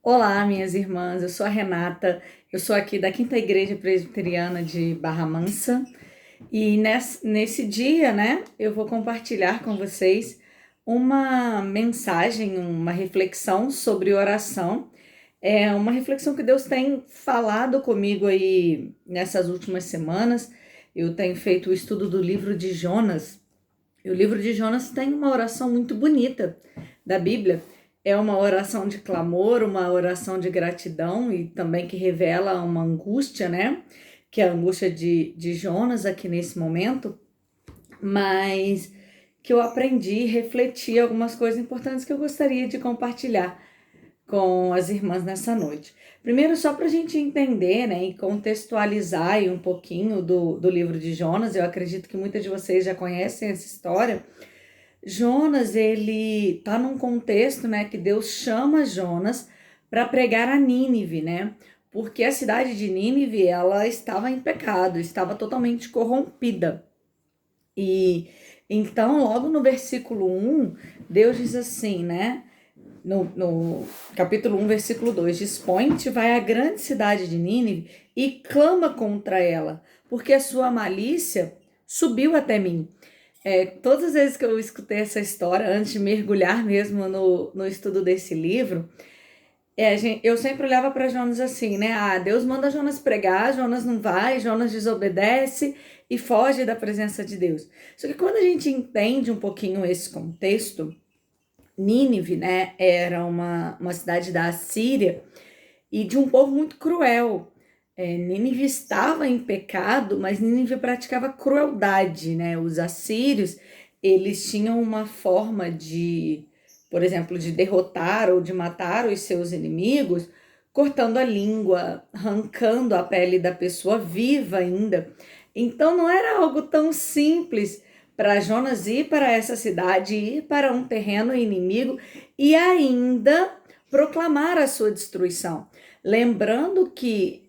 Olá, minhas irmãs, eu sou a Renata, eu sou aqui da Quinta Igreja Presbiteriana de Barra Mansa e nesse dia, né, eu vou compartilhar com vocês uma mensagem, uma reflexão sobre oração. É uma reflexão que Deus tem falado comigo aí nessas últimas semanas. Eu tenho feito o estudo do livro de Jonas e o livro de Jonas tem uma oração muito bonita da Bíblia. É uma oração de clamor, uma oração de gratidão e também que revela uma angústia, né? Que é a angústia de Jonas aqui nesse momento, mas que eu aprendi e refleti algumas coisas importantes que eu gostaria de compartilhar com as irmãs nessa noite. Primeiro, só para a gente entender, né, e contextualizar aí um pouquinho do livro de Jonas, eu acredito que muitas de vocês já conhecem essa história. Jonas, ele tá num contexto, né, que Deus chama Jonas para pregar a Nínive, né? Porque a cidade de Nínive, ela estava em pecado, estava totalmente corrompida. E então, logo no versículo 1, Deus diz assim, né? No capítulo 1, versículo 2, dispõe-te, vai à grande cidade de Nínive e clama contra ela, porque a sua malícia subiu até mim. Todas as vezes que eu escutei essa história, antes de mergulhar mesmo no estudo desse livro, eu sempre olhava para Jonas assim, né? Ah, Deus manda Jonas pregar, Jonas não vai, Jonas desobedece e foge da presença de Deus. Só que quando a gente entende um pouquinho esse contexto, Nínive, né, era uma cidade da Assíria e de um povo muito cruel. Nínive estava em pecado, mas Nínive praticava crueldade, né? Os assírios, eles tinham uma forma de, por exemplo, de derrotar ou de matar os seus inimigos, cortando a língua, arrancando a pele da pessoa viva ainda. Então não era algo tão simples para Jonas ir para essa cidade, ir para um terreno inimigo e ainda proclamar a sua destruição. Lembrando que,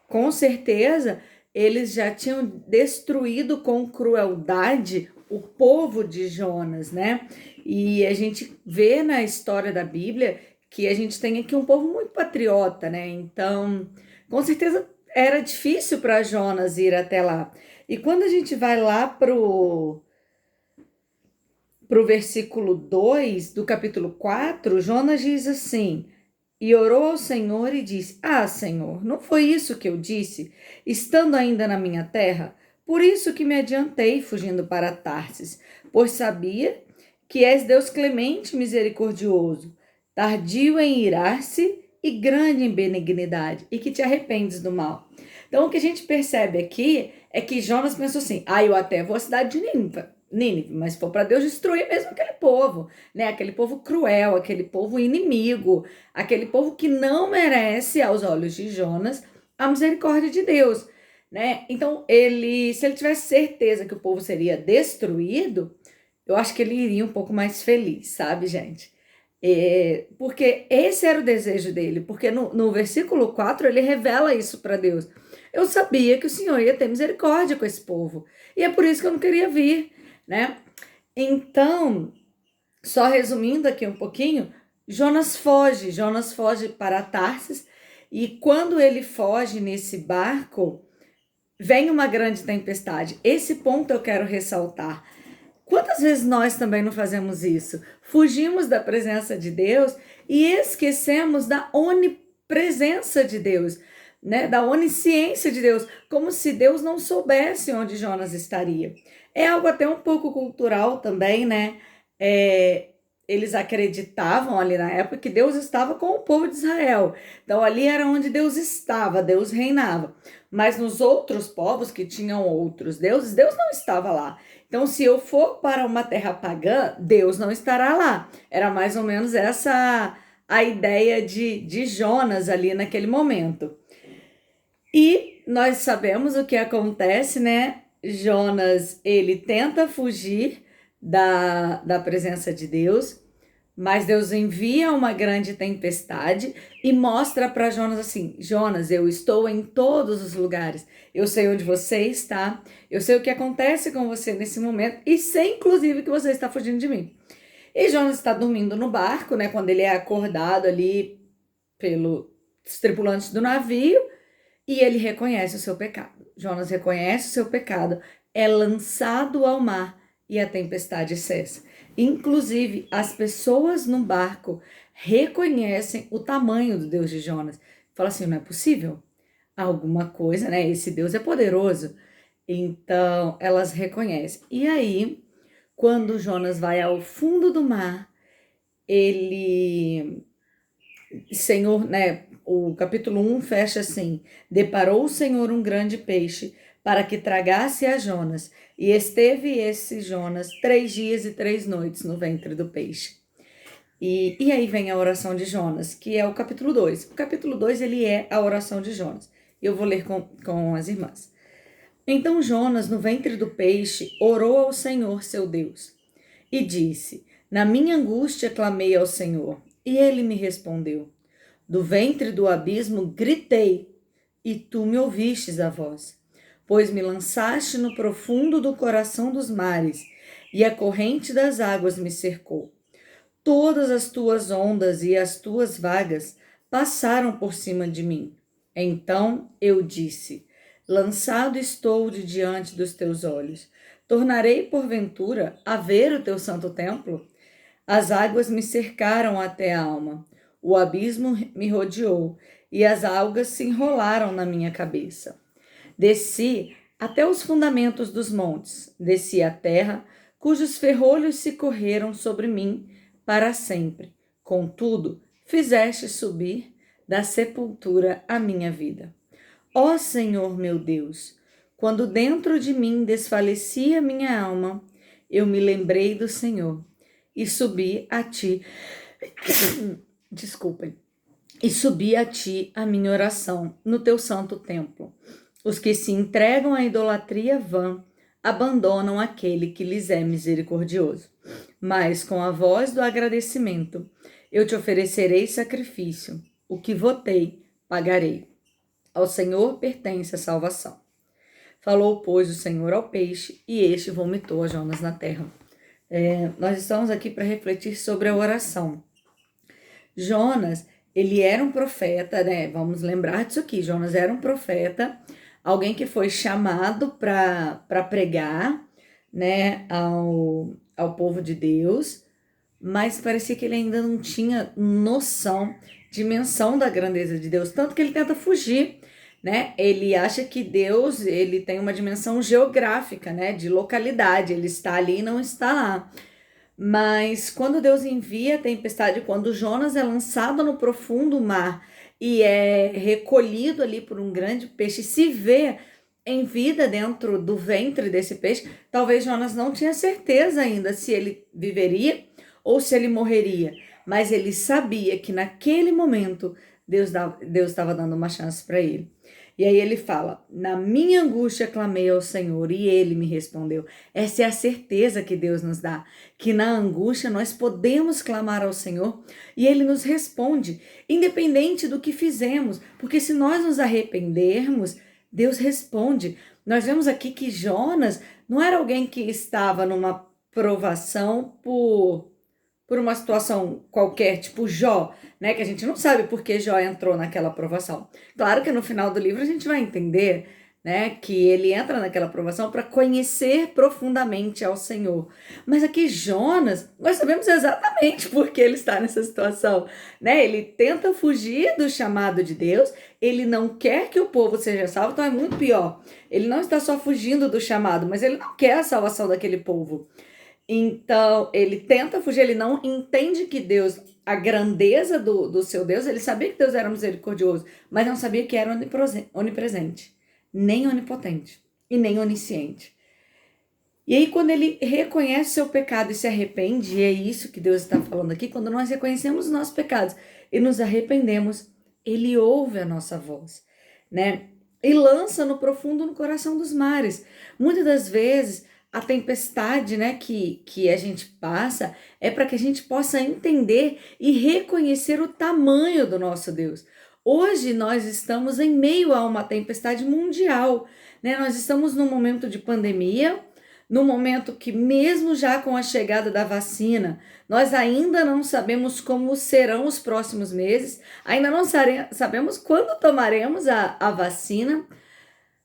com certeza, eles já tinham destruído com crueldade o povo de Jonas, né? E a gente vê na história da Bíblia que a gente tem aqui um povo muito patriota, né? Então, com certeza era difícil para Jonas ir até lá. E quando a gente vai lá pro versículo 2 do capítulo 4, Jonas diz assim: e orou ao Senhor e disse: Ah, Senhor, não foi isso que eu disse, estando ainda na minha terra? Por isso que me adiantei fugindo para Tarsis, pois sabia que és Deus clemente e misericordioso, tardio em irar-se e grande em benignidade, e que te arrependes do mal. Então, o que a gente percebe aqui é que Jonas pensou assim: ah, eu até vou à cidade de Nínive, mas for para Deus destruir mesmo aquele povo, né? Aquele povo cruel, aquele povo inimigo, aquele povo que não merece, aos olhos de Jonas, a misericórdia de Deus, né? Então, se ele tivesse certeza que o povo seria destruído, eu acho que ele iria um pouco mais feliz, sabe, gente? Porque esse era o desejo dele, porque no versículo 4 ele revela isso para Deus. Eu sabia que o Senhor ia ter misericórdia com esse povo, e é por isso que eu não queria vir, né? Então, só resumindo aqui um pouquinho, Jonas foge para Tarsis, e quando ele foge nesse barco, vem uma grande tempestade. Esse ponto eu quero ressaltar. Quantas vezes nós também não fazemos isso? Fugimos da presença de Deus e esquecemos da onipresença de Deus, né? Da onisciência de Deus, como se Deus não soubesse onde Jonas estaria. É algo até um pouco cultural também, né? Eles acreditavam ali na época que Deus estava com o povo de Israel. Então ali era onde Deus estava, Deus reinava. Mas nos outros povos que tinham outros deuses, Deus não estava lá. Então, se eu for para uma terra pagã, Deus não estará lá. Era mais ou menos essa a ideia de Jonas ali naquele momento. E nós sabemos o que acontece, né? Jonas, ele tenta fugir da presença de Deus, mas Deus envia uma grande tempestade e mostra para Jonas assim: Jonas, eu estou em todos os lugares. Eu sei onde você está. Eu sei o que acontece com você nesse momento e sei inclusive que você está fugindo de mim. E Jonas está dormindo no barco, né? Quando ele é acordado ali pelos tripulantes do navio e ele reconhece o seu pecado. Jonas reconhece o seu pecado, é lançado ao mar e a tempestade cessa. Inclusive, as pessoas no barco reconhecem o tamanho do Deus de Jonas. Fala assim, não é possível? Alguma coisa, né? Esse Deus é poderoso. Então, elas reconhecem. E aí, quando Jonas vai ao fundo do mar, ele, Senhor, né? O capítulo 1 fecha assim: deparou o Senhor um grande peixe para que tragasse a Jonas, e esteve esse Jonas 3 dias e 3 noites no ventre do peixe. E aí vem a oração de Jonas, que é o capítulo 2. O capítulo 2 ele é a oração de Jonas. Eu vou ler com as irmãs. Então Jonas, no ventre do peixe, orou ao Senhor, seu Deus, e disse: na minha angústia clamei ao Senhor, e ele me respondeu. Do ventre do abismo gritei, e tu me ouvistes a voz. Pois me lançaste no profundo do coração dos mares, e a corrente das águas me cercou. Todas as tuas ondas e as tuas vagas passaram por cima de mim. Então eu disse: lançado estou de diante dos teus olhos. Tornarei porventura a ver o teu santo templo? As águas me cercaram até a alma. O abismo me rodeou e as algas se enrolaram na minha cabeça. Desci até os fundamentos dos montes, desci à terra, cujos ferrolhos se correram sobre mim para sempre. Contudo, fizeste subir da sepultura a minha vida. Ó Senhor meu Deus, quando dentro de mim desfalecia minha alma, eu me lembrei do Senhor e subi a ti. Desculpem. E subi a ti a minha oração no teu santo templo. Os que se entregam à idolatria vã abandonam aquele que lhes é misericordioso. Mas com a voz do agradecimento eu te oferecerei sacrifício. O que votei, pagarei. Ao Senhor pertence a salvação. Falou, pois, o Senhor ao peixe, e este vomitou a Jonas na terra. Nós estamos aqui para refletir sobre a oração. Jonas, ele era um profeta, né? Vamos lembrar disso aqui. Jonas era um profeta, alguém que foi chamado para pregar, né, ao povo de Deus, mas parecia que ele ainda não tinha noção, dimensão da grandeza de Deus, tanto que ele tenta fugir, né? Ele acha que Deus, ele tem uma dimensão geográfica, né, de localidade, ele está ali e não está lá. Mas quando Deus envia a tempestade, quando Jonas é lançado no profundo mar e é recolhido ali por um grande peixe, se vê em vida dentro do ventre desse peixe, talvez Jonas não tinha certeza ainda se ele viveria ou se ele morreria, mas ele sabia que naquele momento Deus estava dando uma chance para ele. E aí ele fala: na minha angústia clamei ao Senhor e ele me respondeu. Essa é a certeza que Deus nos dá, que na angústia nós podemos clamar ao Senhor e ele nos responde, independente do que fizemos, porque se nós nos arrependermos, Deus responde. Nós vemos aqui que Jonas não era alguém que estava numa provação por uma situação qualquer, tipo Jó, né? Que a gente não sabe por que Jó entrou naquela provação. Claro que no final do livro a gente vai entender, né, que ele entra naquela provação para conhecer profundamente ao Senhor. Mas aqui Jonas, nós sabemos exatamente por que ele está nessa situação, né? Ele tenta fugir do chamado de Deus, ele não quer que o povo seja salvo, então é muito pior. Ele não está só fugindo do chamado, mas ele não quer a salvação daquele povo. Então, ele tenta fugir, ele não entende que Deus, a grandeza do seu Deus, ele sabia que Deus era misericordioso, mas não sabia que era onipresente, nem onipotente e nem onisciente. E aí, quando ele reconhece seu pecado e se arrepende, e é isso que Deus está falando aqui, quando nós reconhecemos os nossos pecados e nos arrependemos, ele ouve a nossa voz, né? E lança no profundo no coração dos mares. Muitas das vezes, a tempestade, né, que a gente passa é para que a gente possa entender e reconhecer o tamanho do nosso Deus. Hoje nós estamos em meio a uma tempestade mundial, né? Nós estamos num momento de pandemia, no momento que, mesmo já com a chegada da vacina, nós ainda não sabemos como serão os próximos meses, ainda não sabemos quando tomaremos a vacina,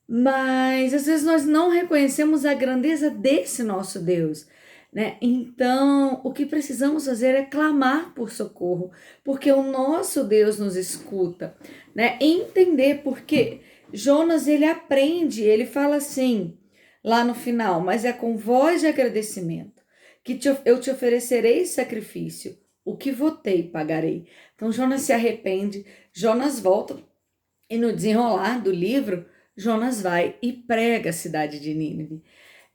mas às vezes nós não reconhecemos a grandeza desse nosso Deus, né? Então, o que precisamos fazer é clamar por socorro, porque o nosso Deus nos escuta, né? Entender porque Jonas, ele aprende, ele fala assim, lá no final, mas é com voz de agradecimento que eu te oferecerei sacrifício, o que votei pagarei. Então Jonas se arrepende, Jonas volta e no desenrolar do livro, Jonas vai e prega a cidade de Nínive.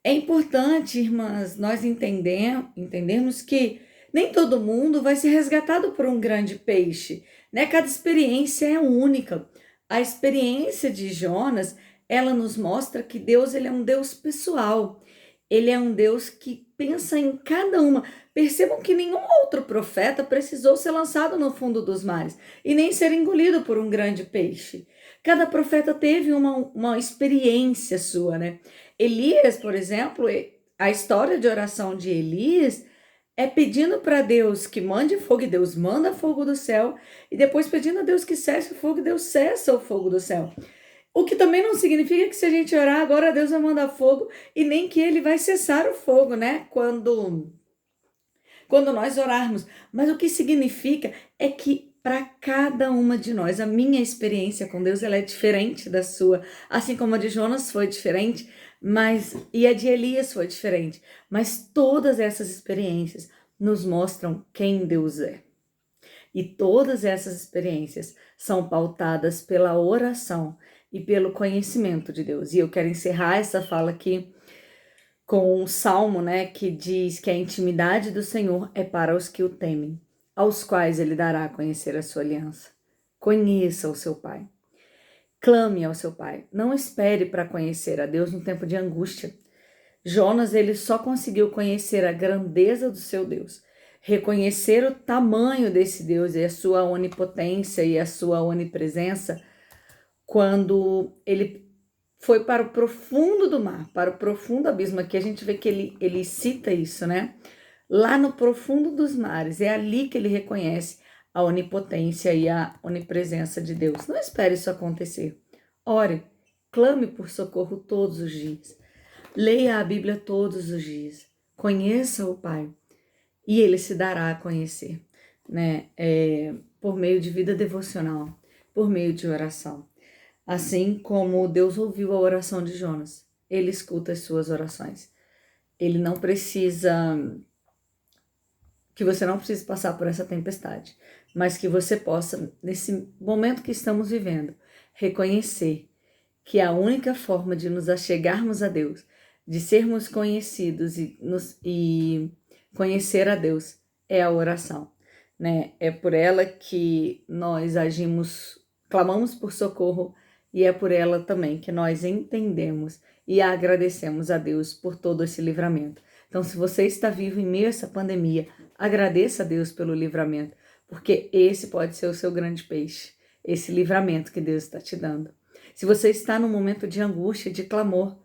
É importante, irmãs, nós entendermos que nem todo mundo vai ser resgatado por um grande peixe, né? Cada experiência é única. A experiência de Jonas, ela nos mostra que Deus, ele é um Deus pessoal. Ele é um Deus que pensa em cada uma. Percebam que nenhum outro profeta precisou ser lançado no fundo dos mares e nem ser engolido por um grande peixe. Cada profeta teve uma experiência sua, né? Elias, por exemplo, a história de oração de Elias é pedindo para Deus que mande fogo e Deus manda fogo do céu, e depois pedindo a Deus que cesse o fogo e Deus cessa o fogo do céu. O que também não significa que se a gente orar agora Deus vai mandar fogo e nem que ele vai cessar o fogo, né? Quando nós orarmos. Mas o que significa é que para cada uma de nós, a minha experiência com Deus, ela é diferente da sua, assim como a de Jonas foi diferente, e a de Elias foi diferente, mas todas essas experiências nos mostram quem Deus é. E todas essas experiências são pautadas pela oração e pelo conhecimento de Deus. E eu quero encerrar essa fala aqui com um salmo, né, que diz que a intimidade do Senhor é para os que o temem, aos quais ele dará a conhecer a sua aliança. Conheça o seu Pai. Clame ao seu Pai. Não espere para conhecer a Deus no tempo de angústia. Jonas, ele só conseguiu conhecer a grandeza do seu Deus, reconhecer o tamanho desse Deus e a sua onipotência e a sua onipresença quando ele foi para o profundo do mar, para o profundo abismo. Aqui a gente vê que ele cita isso, né? Lá no profundo dos mares, é ali que ele reconhece a onipotência e a onipresença de Deus. Não espere isso acontecer. Ore, clame por socorro todos os dias. Leia a Bíblia todos os dias. Conheça o Pai e ele se dará a conhecer, né? Por meio de vida devocional, por meio de oração. Assim como Deus ouviu a oração de Jonas, ele escuta as suas orações. Ele não precisa, que você não precise passar por essa tempestade, mas que você possa, nesse momento que estamos vivendo, reconhecer que a única forma de nos achegarmos a Deus, de sermos conhecidos e conhecer a Deus, é a oração, né? É por ela que nós agimos, clamamos por socorro, e é por ela também que nós entendemos e agradecemos a Deus por todo esse livramento. Então, se você está vivo em meio a essa pandemia, agradeça a Deus pelo livramento, porque esse pode ser o seu grande peixe, esse livramento que Deus está te dando. Se você está num momento de angústia, de clamor,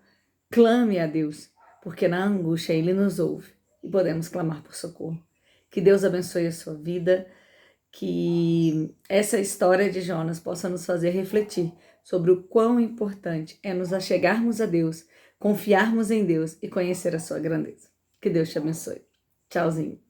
clame a Deus, porque na angústia Ele nos ouve e podemos clamar por socorro. Que Deus abençoe a sua vida, que essa história de Jonas possa nos fazer refletir sobre o quão importante é nos achegarmos a Deus, confiarmos em Deus e conhecer a sua grandeza. Que Deus te abençoe. Tchauzinho.